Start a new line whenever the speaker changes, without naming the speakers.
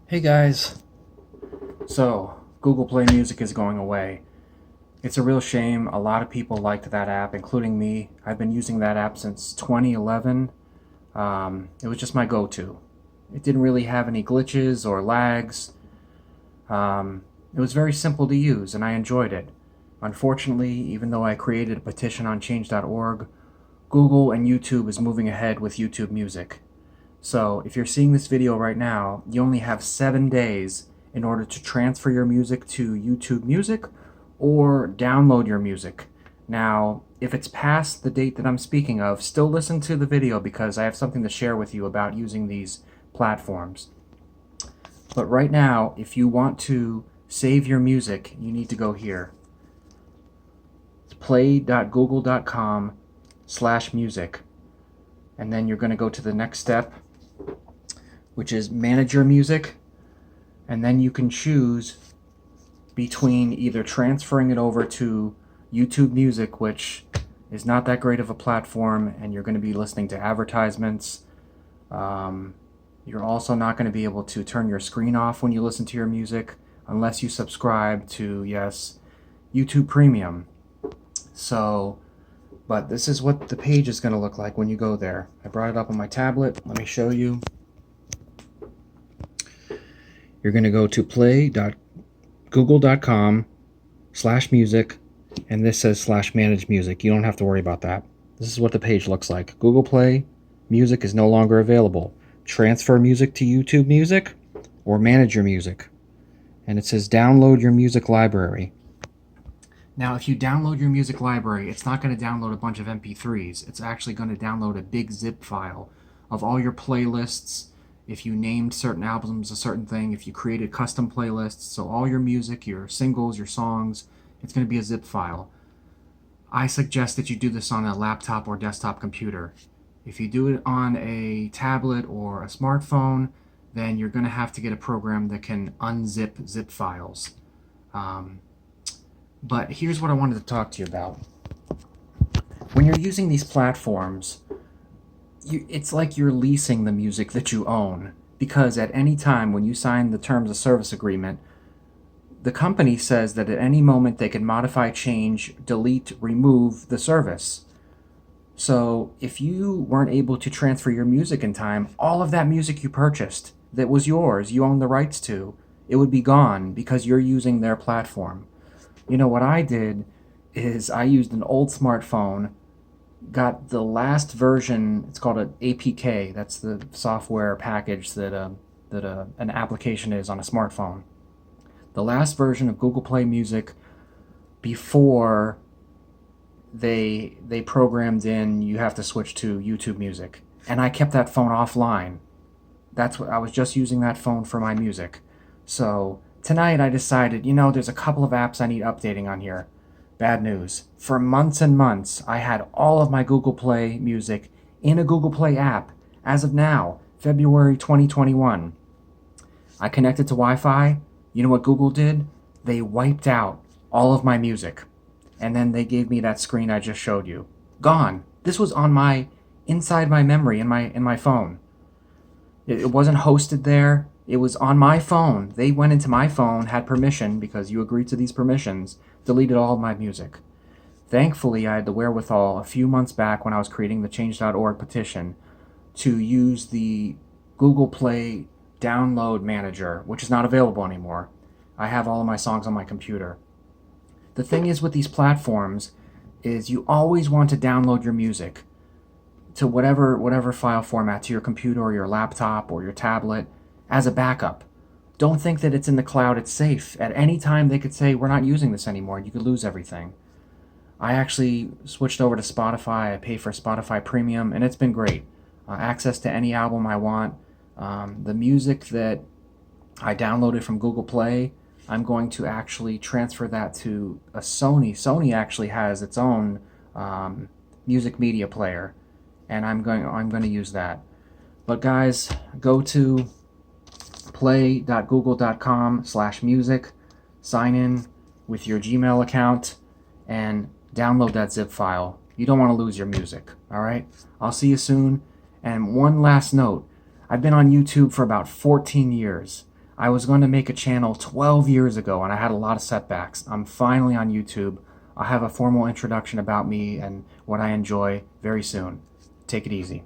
Hey guys, so Google Play Music is going away. It's a real shame. A lot of people liked that app, including me. I've been using that app since 2011. It was just my go-to. It didn't really have any glitches or lags. It was very simple to use, and I enjoyed it. Unfortunately, even though I created a petition on change.org, Google and YouTube is moving ahead with YouTube Music. So if you're seeing this video right now, you only have 7 days in order to transfer your music to YouTube Music or download your music. Now, if it's past the date that I'm speaking of, still listen to the video because I have something to share with you about using these platforms. But right now, if you want to save your music, you need to go here. It's play.google.com/music. And then you're going to go to the next step, which is manage your music, and then you can choose between either transferring it over to YouTube Music, which is not that great of a platform, and you're going to be listening to advertisements. You're also not going to be able to turn your screen off when you listen to your music unless you subscribe to, yes, YouTube Premium. But this is what the page is going to look like when you go there. I brought it up on my tablet. Let me show you. You're going to go to play.google.com/music, and this says /manage music. You don't have to worry about that. This is what the page looks like. Google Play Music is no longer available. Transfer music to YouTube Music or manage your music. And it says download your music library. Now, if you download your music library, it's not going to download a bunch of MP3s. It's actually going to download a big zip file of all your playlists. If you named certain albums a certain thing, if you created custom playlists, so all your music, your singles, your songs, it's going to be a zip file. I suggest that you do this on a laptop or desktop computer. If you do it on a tablet or a smartphone, then you're going to have to get a program that can unzip zip files. But here's what I wanted to talk to you about. When you're using these platforms, it's like you're leasing the music that you own, because at any time when you sign the terms of service agreement, the company says that at any moment they can modify, change, delete, remove the service. So if you weren't able to transfer your music in time, all of that music you purchased that was yours, you own the rights to, it would be gone because you're using their platform. You know, what I did is I used an old smartphone, got the last version. It's called an APK. That's the software package that an application is on a smartphone. The last version of Google Play Music before they programmed in you have to switch to YouTube Music. And I kept that phone offline. That's what I was just using, that phone for my music. So tonight I decided, there's a couple of apps I need updating on here. Bad news. For months and months, I had all of my Google Play music in a Google Play app. As of now, February 2021. I connected to Wi-Fi. You know what Google did? They wiped out all of my music. And then they gave me that screen I just showed you. Gone. This was on inside my memory in my phone. It wasn't hosted there. It was on my phone. They went into my phone, had permission, because you agreed to these permissions, deleted all of my music. Thankfully, I had the wherewithal a few months back when I was creating the change.org petition to use the Google Play download manager, which is not available anymore. I have all of my songs on my computer. The thing is with these platforms is you always want to download your music to whatever file format, to your computer or your laptop or your tablet, as a backup. Don't think that it's in the cloud, it's safe. At any time they could say, we're not using this anymore, you could lose everything. I actually switched over to Spotify. I pay for Spotify Premium, and it's been great. Access to any album I want. The music that I downloaded from Google Play, I'm going to actually transfer that to a Sony. Sony actually has its own music media player, and I'm going to use that. But guys, go to play.google.com/music, sign in with your Gmail account, and download that zip file. You don't want to lose your music, all right? I'll see you soon. And one last note, I've been on YouTube for about 14 years. I was going to make a channel 12 years ago and I had a lot of setbacks. I'm finally on YouTube. I'll have a formal introduction about me and what I enjoy very soon. Take it easy.